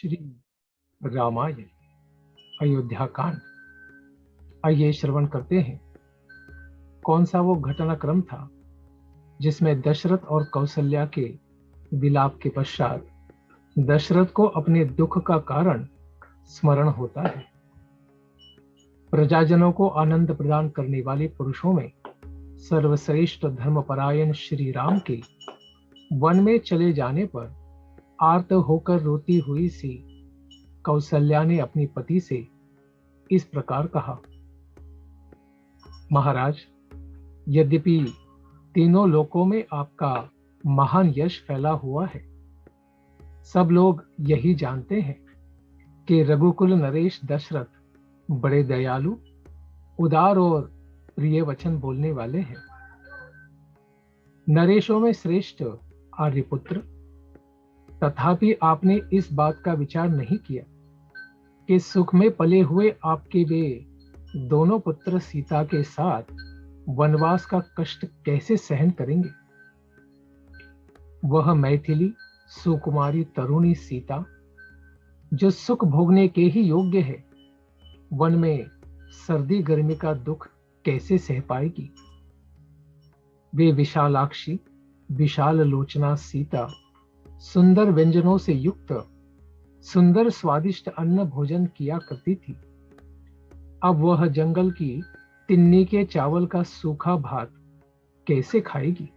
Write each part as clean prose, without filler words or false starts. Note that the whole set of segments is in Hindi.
श्री रामायण अयोध्या कांड। आइए श्रवण करते हैं कौन सा वो घटनाक्रम था जिसमें दशरथ और कौशल्या के विलाप के पश्चात दशरथ को अपने दुख का कारण स्मरण होता है। प्रजाजनों को आनंद प्रदान करने वाले पुरुषों में सर्वश्रेष्ठ धर्मपरायण श्री राम के वन में चले जाने पर आर्त होकर रोती हुई सी कौशल्या ने अपने पति से इस प्रकार कहा, महाराज, यद्यपि तीनों लोकों में आपका महान यश फैला हुआ है, सब लोग यही जानते हैं कि रघुकुल नरेश दशरथ बड़े दयालु, उदार और प्रिय वचन बोलने वाले हैं। नरेशों में श्रेष्ठ आर्यपुत्र, तथापि आपने इस बात का विचार नहीं किया कि सुख में पले हुए आपके वे दोनों पुत्र सीता के साथ वनवास का कष्ट कैसे सहन करेंगे। वह मैथिली सुकुमारी तरुणी सीता, जो सुख भोगने के ही योग्य है, वन में सर्दी गर्मी का दुख कैसे सह पाएगी। वे विशालाक्षी विशाल लोचना सीता सुंदर व्यंजनों से युक्त सुंदर स्वादिष्ट अन्न भोजन किया करती थी। अब वह जंगल की तिन्नी के चावल का सूखा भात कैसे खाएगी।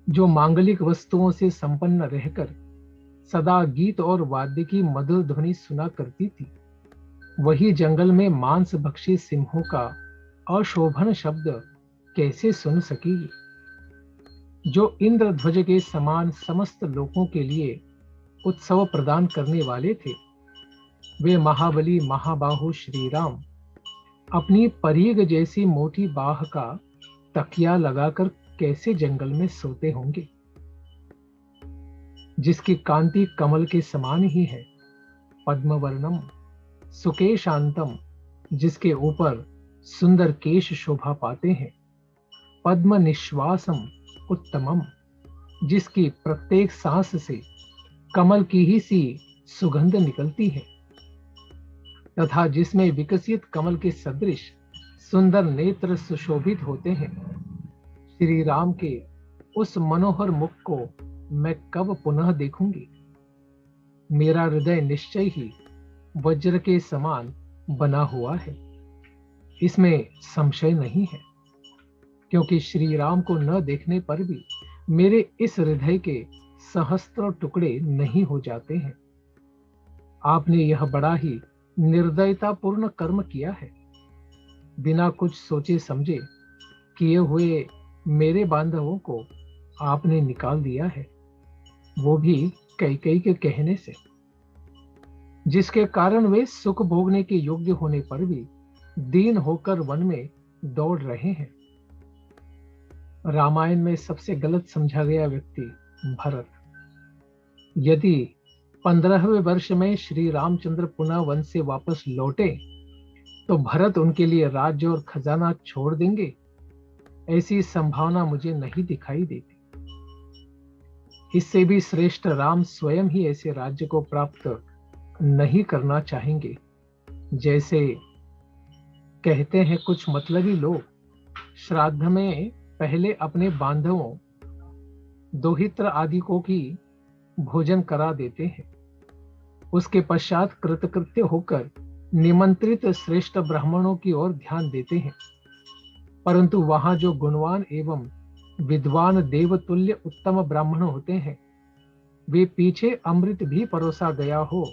जो मांगलिक वस्तुओं से संपन्न रहकर सदा गीत और वाद्य की मधुर ध्वनि सुना करती थी, वही जंगल में मांस भक्षी सिंहों का अशोभन शब्द कैसे सुन सकेगी। जो इंद्रध्वज के समान समस्त लोगों के लिए उत्सव प्रदान करने वाले थे, वे महाबली महाबाहु श्री राम अपनी परीग जैसी मोटी बाह का तकिया लगाकर कैसे जंगल में सोते होंगे, जिसकी कांति कमल के समान ही है, पद्मवर्णम सुकेशांतम, जिसके ऊपर सुंदर केश शोभा पाते हैं, पद्म निश्वासम उत्तमम, जिसकी प्रत्येक सांस से कमल की ही सी सुगंध निकलती है, तथा जिसमें विकसित कमल के सदृश सुंदर नेत्र सुशोभित होते हैं। श्री राम के उस मनोहर मुख को मैं कब पुनः देखूंगी। मेरा हृदय निश्चय ही वज्र के समान बना हुआ है, इसमें संशय नहीं है, क्योंकि श्री राम को न देखने पर भी मेरे इस हृदय के सहस्त्रों टुकड़े नहीं हो जाते हैं। आपने यह बड़ा ही निर्दयतापूर्ण कर्म किया है। बिना कुछ सोचे समझे किए हुए मेरे बांधवों को आपने निकाल दिया है, वो भी कैकेयी के कहने से, जिसके कारण वे सुख भोगने के योग्य होने पर भी दीन होकर वन में दौड़ रहे हैं। रामायण में सबसे गलत समझा गया व्यक्ति भरत। यदि 15वें वर्ष में श्री रामचंद्र पुनः वन से वापस लौटे तो भरत उनके लिए राज्य और खजाना छोड़ देंगे, ऐसी संभावना मुझे नहीं दिखाई देती। इससे भी श्रेष्ठ राम स्वयं ही ऐसे राज्य को प्राप्त नहीं करना चाहेंगे। जैसे कहते हैं कुछ मतलबी लोग, श्राद्ध में पहले अपने बांधवों दोहित्र आदि को की भोजन करा देते हैं, उसके पश्चात कृतकृत्य होकर निमंत्रित श्रेष्ठ ब्राह्मणों की ओर ध्यान देते हैं, परंतु वहां जो गुणवान एवं विद्वान देवतुल्य उत्तम ब्राह्मण होते हैं, वे पीछे अमृत भी परोसा गया हो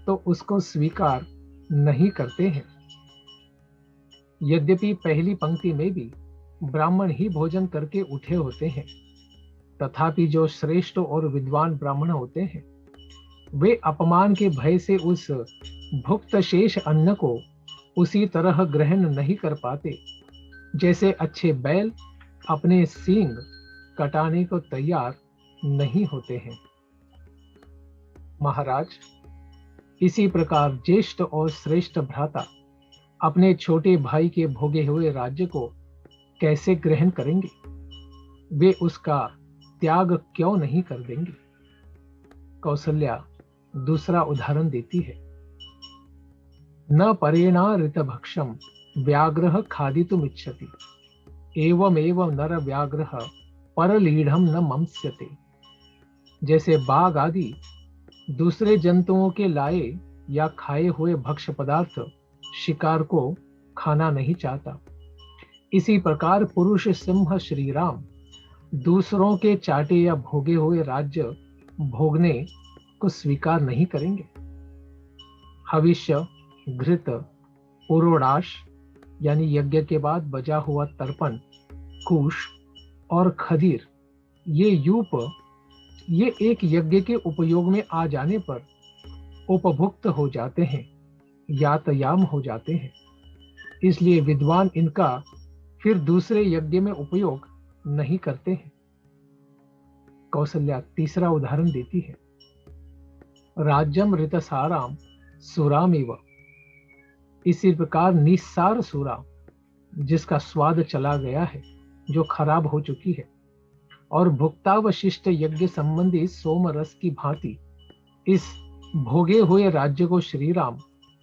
तो उसको स्वीकार नहीं करते हैं। यद्यपि पहली पंक्ति में भी ब्राह्मण ही भोजन करके उठे होते हैं, तथापि जो श्रेष्ठ और विद्वान ब्राह्मण होते हैं, वे अपमान के भय से उस भुक्त शेष अन्न को उसी तरह ग्रहण नहीं कर पाते जैसे अच्छे बैल अपने सींग कटाने को तैयार नहीं होते हैं। महाराज, इसी प्रकार ज्येष्ठ और श्रेष्ठ भ्राता अपने छोटे भाई के भोगे हुए राज्य को कैसे ग्रहण करेंगे। वे उसका त्याग क्यों नहीं कर देंगे। कौशल्या, दूसरा उदाहरण देती है। न परेणा ऋतभक्षम व्याघ्रः खादितुमिच्छति एवमेव नर व्याघ्रः परलीढ़म न मंस्यते। जैसे बाघ आदि दूसरे जंतुओं के लाए या खाए हुए भक्ष्य पदार्थ शिकार को खाना नहीं चाहता, इसी प्रकार पुरुष सिंह श्री राम दूसरों के चाटे या भोगे हुए राज्य भोगने को स्वीकार नहीं करेंगे। हविष्य, घृत, पुरोडाश यानी यज्ञ के बाद बजा हुआ तर्पण, कुश और खदीर ये यूप ये एक यज्ञ के उपयोग में आ जाने पर उपभुक्त हो जाते हैं, यातयाम हो जाते हैं। इसलिए विद्वान इनका फिर दूसरे यज्ञ में उपयोग नहीं करते हैं। कौसल्या तीसरा उदाहरण देती है। राज्यम ऋतसाराम सुरामेव। इसी प्रकार निस्सार सुरा जिसका स्वाद चला गया है, जो खराब हो चुकी है, और भुक्तावशिष्ट यज्ञ संबंधी सोम रस की भांति इस भोगे हुए राज्य को श्री राम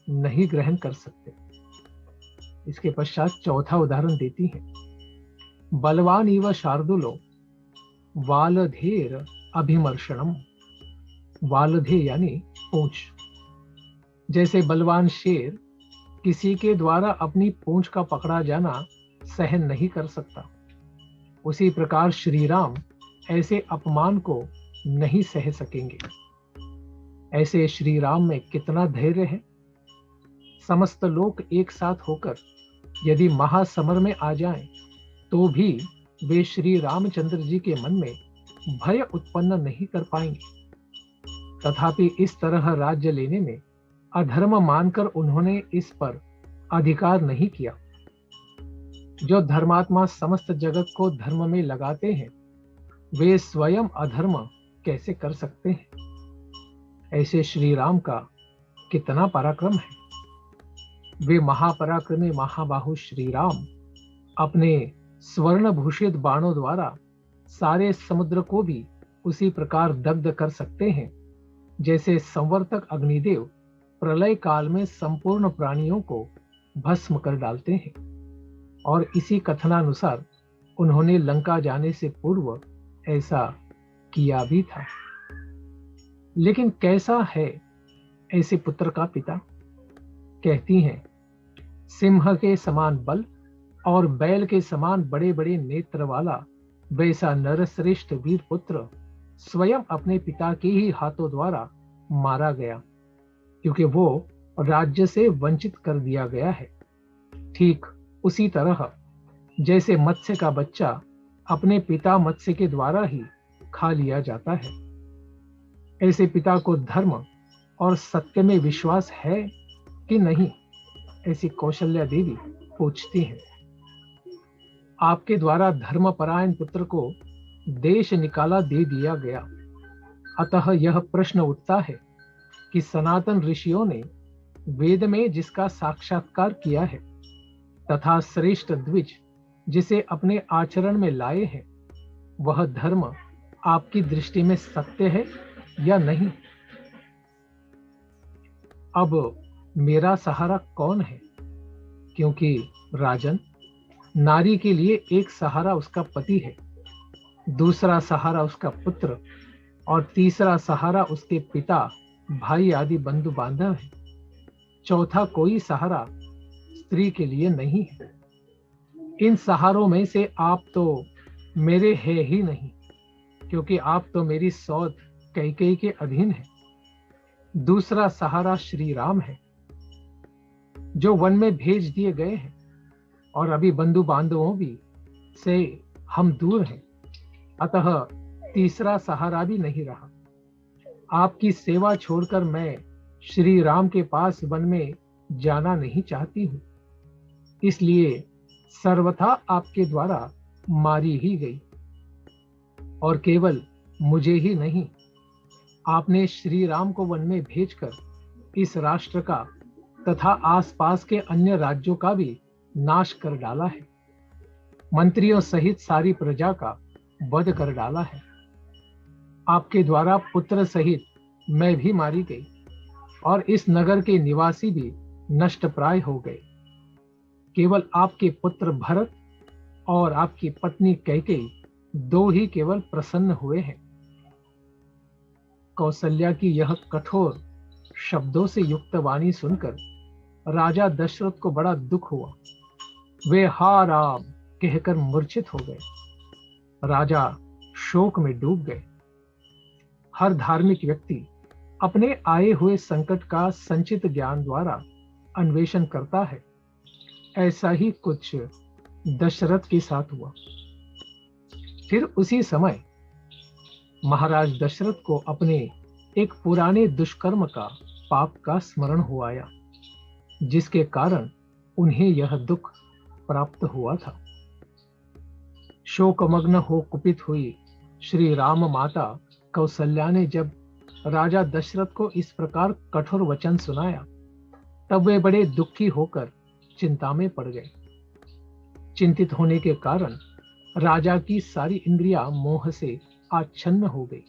नहीं ग्रहण कर सकते। इसके पश्चात चौथा उदाहरण देती है। बलवान इव शार्दुलो वालधेर अभिमर्शनम। वालधे यानी पूंछ। जैसे बलवान शेर किसी के द्वारा अपनी पूंछ का पकड़ा जाना सहन नहीं कर सकता, उसी प्रकार श्री राम ऐसे अपमान को नहीं सह सकेंगे। ऐसे श्री राम में कितना धैर्य है। समस्त लोग एक साथ होकर यदि महासमर में आ जाएं, तो भी वे श्री रामचंद्र जी के मन में भय उत्पन्न नहीं कर पाएंगे। तथापि इस तरह राज्य लेने में अधर्म मानकर उन्होंने इस पर अधिकार नहीं किया। जो धर्मात्मा समस्त जगत को धर्म में लगाते हैं, वे स्वयं अधर्म कैसे कर सकते हैं। ऐसे श्री राम का कितना पराक्रम है। वे महापराक्रमी महाबाहु श्री राम अपने स्वर्ण भूषित बाणों द्वारा सारे समुद्र को भी उसी प्रकार दग्ध कर सकते हैं, जैसे संवर्तक अग्निदेव प्रलय काल में संपूर्ण प्राणियों को भस्म कर डालते हैं। और इसी कथनानुसार उन्होंने लंका जाने से पूर्व ऐसा किया भी था। लेकिन कैसा है ऐसे पुत्र का पिता। कहती हैं, सिंह के समान बल और बैल के समान बड़े बड़े नेत्र वाला वैसा नरश्रेष्ठ वीर पुत्र स्वयं अपने पिता के ही हाथों द्वारा मारा गया, क्योंकि वो राज्य से वंचित कर दिया गया है। ठीक उसी तरह जैसे मत्स्य का बच्चा अपने पिता मत्स्य के द्वारा ही खा लिया जाता है, ऐसे पिता को धर्म और सत्य में विश्वास है कि नहीं, ऐसी कौशल्या देवी पूछती हैं। आपके द्वारा धर्मपरायण पुत्र को देश निकाला दे दिया गया, अतः यह प्रश्न उठता है कि सनातन ऋषियों ने वेद में जिसका साक्षात्कार किया है तथा श्रेष्ठ द्विज जिसे अपने आचरण में लाए हैं, वह धर्म आपकी दृष्टि में सत्य है या नहीं। अब मेरा सहारा कौन है? क्योंकि राजन, नारी के लिए एक सहारा उसका पति है, दूसरा सहारा उसका पुत्र और तीसरा सहारा उसके पिता, भाई आदि बंधु बांधव है। चौथा कोई सहारा स्त्री के लिए नहीं है। इन सहारों में से आप तो मेरे है ही नहीं, क्योंकि आप तो मेरी सौत कैकेयी के अधीन है। दूसरा सहारा श्री राम है, जो वन में भेज दिए गए हैं, और अभी बंधु बांधवों भी से हम दूर हैं, अतः तीसरा सहारा भी नहीं रहा। आपकी सेवा छोड़कर मैं श्री राम के पास वन में जाना नहीं चाहती हूं, इसलिए सर्वथा आपके द्वारा मारी ही गई। और केवल मुझे ही नहीं, आपने श्री राम को वन में भेजकर इस राष्ट्र का तथा आसपास के अन्य राज्यों का भी नाश कर डाला है। मंत्रियों सहित सारी प्रजा का वध कर डाला है। आपके द्वारा पुत्र सहित मैं भी मारी गई और इस नगर के निवासी भी नष्ट प्राय हो गए। केवल आपके पुत्र भरत और आपकी पत्नी कैकेयी दो ही केवल प्रसन्न हुए हैं। कौशल्या की यह कठोर शब्दों से युक्त वाणी सुनकर राजा दशरथ को बड़ा दुख हुआ। वे हा राम कहकर मूर्छित हो गए। राजा शोक में डूब गए। हर धार्मिक व्यक्ति अपने आए हुए संकट का संचित ज्ञान द्वारा अन्वेषण करता है। ऐसा ही कुछ दशरथ के साथ हुआ। फिर उसी समय महाराज दशरथ को अपने एक पुराने दुष्कर्म का पाप का स्मरण हो आया, जिसके कारण उन्हें यह दुख प्राप्त हुआ था। शोकमग्न हो कुपित हुई श्री राम माता कौशल्या ने जब राजा दशरथ को इस प्रकार कठोर वचन सुनाया, तब वे बड़े दुखी होकर चिंता में पड़ गए। चिंतित होने के कारण राजा की सारी इंद्रियां मोह से आच्छन्न हो गई।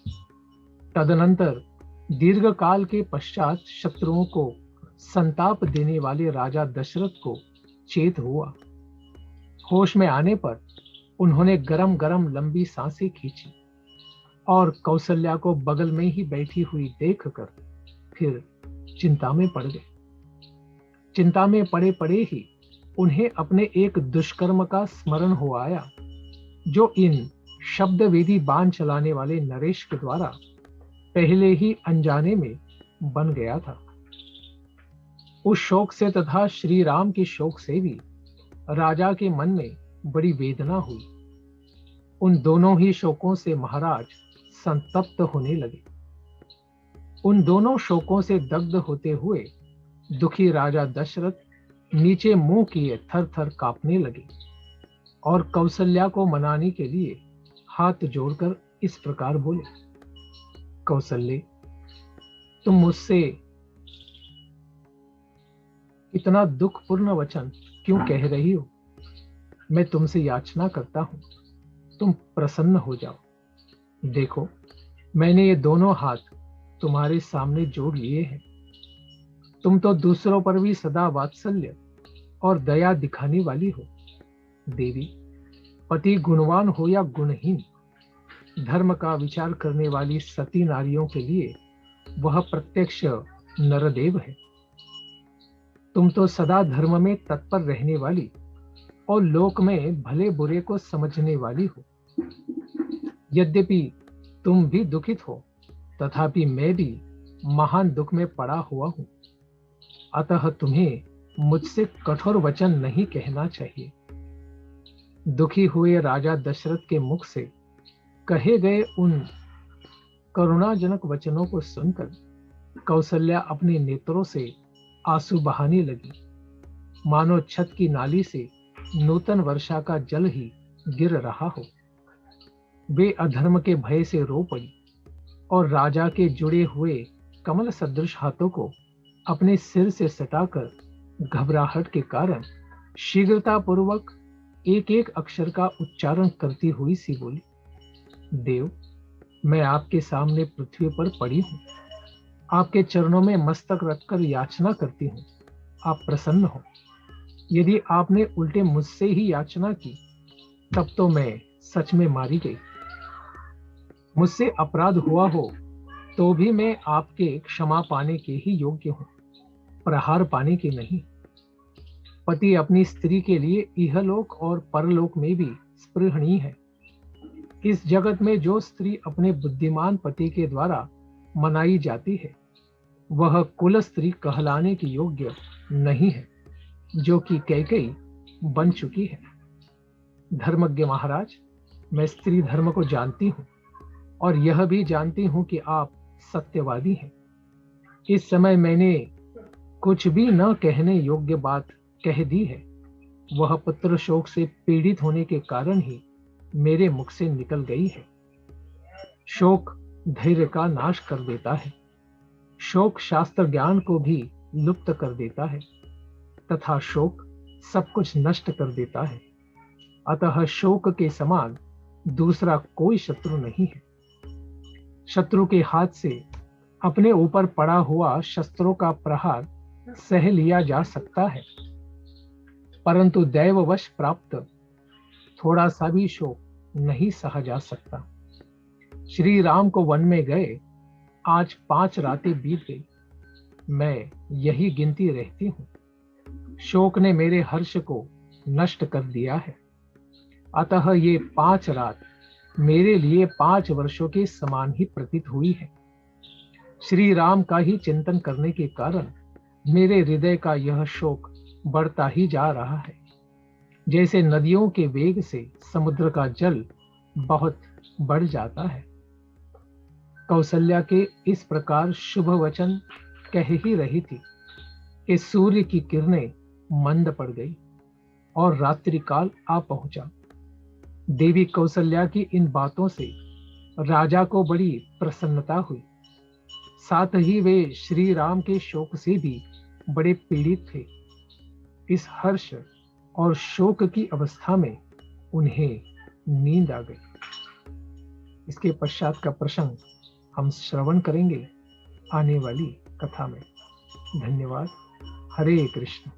तदनंतर दीर्घ काल के पश्चात शत्रुओं को संताप देने वाले राजा दशरथ को चेत हुआ। होश में आने पर उन्होंने गरम गरम लंबी सांसें खींची और कौशल्या को बगल में ही बैठी हुई देखकर फिर चिंता में पड़ गए। चिंता में पड़े पड़े ही उन्हें अपने एक दुष्कर्म का स्मरण हो आया, जो इन शब्दवेदी बाण चलाने वाले नरेश के द्वारा पहले ही अनजाने में बन गया था। उस शोक से तथा श्री राम के शोक से भी राजा के मन में बड़ी वेदना हुई। उन दोनों ही शोकों से महाराज संतप्त होने लगे। उन दोनों शोकों से दग्ध होते हुए दुखी राजा दशरथ नीचे मुंह किए थर थर कांपने लगे और कौशल्या को मनाने के लिए हाथ जोड़कर इस प्रकार बोले, कौशल्य, तुम मुझसे इतना दुखपूर्ण वचन क्यों कह रही हो? मैं तुमसे याचना करता हूं, तुम प्रसन्न हो जाओ। देखो, मैंने ये दोनों हाथ तुम्हारे सामने जोड़ लिए हैं। तुम तो दूसरों पर भी सदा वात्सल्य और दया दिखाने वाली हो। देवी, पति गुणवान हो या गुणहीन, धर्म का विचार करने वाली सती नारियों के लिए वह प्रत्यक्ष नरदेव है। तुम तो सदा धर्म में तत्पर रहने वाली और लोक में भले बुरे को समझने वाली हो। यद्यपि तुम भी दुखित हो, तथापि मैं भी महान दुख में पड़ा हुआ हूं। अतः तुम्हें मुझसे कठोर वचन नहीं कहना चाहिए। दुखी हुए राजा दशरथ के मुख से कहे गए उन करुणाजनक वचनों को सुनकर कौशल्या अपने नेत्रों से आंसू बहाने लगी, मानो छत की नाली से नूतन वर्षा का जल ही गिर रहा हो। वे अधर्म के भय से रो पड़ी और राजा के जुड़े हुए कमल सदृश हाथों को अपने सिर से सटाकर घबराहट के कारण शीघ्रता पूर्वक एक एक अक्षर का उच्चारण करती हुई सी बोली, देव, मैं आपके सामने पृथ्वी पर पड़ी हूं। आपके चरणों में मस्तक रखकर याचना करती हूं, आप प्रसन्न हो। यदि आपने उल्टे मुझसे ही याचना की, तब तो मैं सच में मारी गई। मुझसे अपराध हुआ हो तो भी मैं आपके क्षमा पाने के ही योग्य हूं, प्रहार पाने के नहीं। पति अपनी स्त्री के लिए इहलोक और परलोक में भी स्पृहणीय है। इस जगत में जो स्त्री अपने बुद्धिमान पति के द्वारा मनाई जाती है, वह कुल स्त्री कहलाने की योग्य नहीं है, जो कि कैकेयी बन चुकी है। धर्मज्ञ महाराज, मैं स्त्री धर्म को जानती हूं और यह भी जानती हूं कि आप सत्यवादी हैं। इस समय मैंने कुछ भी न कहने योग्य बात कह दी है। वह पुत्र शोक से पीड़ित होने के कारण ही मेरे मुख से निकल गई है। शोक धैर्य का नाश कर देता है। शोक शास्त्र ज्ञान को भी लुप्त कर देता है तथा शोक सब कुछ नष्ट कर देता है। अतः शोक के समान दूसरा कोई शत्रु नहीं है। शत्रु के हाथ से अपने ऊपर पड़ा हुआ शस्त्रों का प्रहार सह लिया जा सकता है, परंतु दैववश प्राप्त थोड़ा सा भी शोक नहीं सहा जा सकता। श्री राम को वन में गए आज 5 रातें बीत गई, मैं यही गिनती रहती हूँ। शोक ने मेरे हर्ष को नष्ट कर दिया है, अतः ये 5 रात मेरे लिए 5 वर्षों के समान ही प्रतीत हुई है। श्री राम का ही चिंतन करने के कारण मेरे हृदय का यह शोक बढ़ता ही जा रहा है, जैसे नदियों के वेग से समुद्र का जल बहुत बढ़ जाता है। कौसल्या के इस प्रकार शुभ वचन कह ही रही थी कि सूर्य की किरणें मंद पड़ गई और रात्रिकाल आ पहुंचा। देवी कौसल्या की इन बातों से राजा को बड़ी प्रसन्नता हुई। साथ ही वे श्री राम के शोक से भी बड़े पीड़ित थे। इस हर्ष और शोक की अवस्था में उन्हें नींद आ गई। इसके पश्चात का प्रसंग हम श्रवण करेंगे आने वाली कथा में। धन्यवाद। हरे कृष्ण।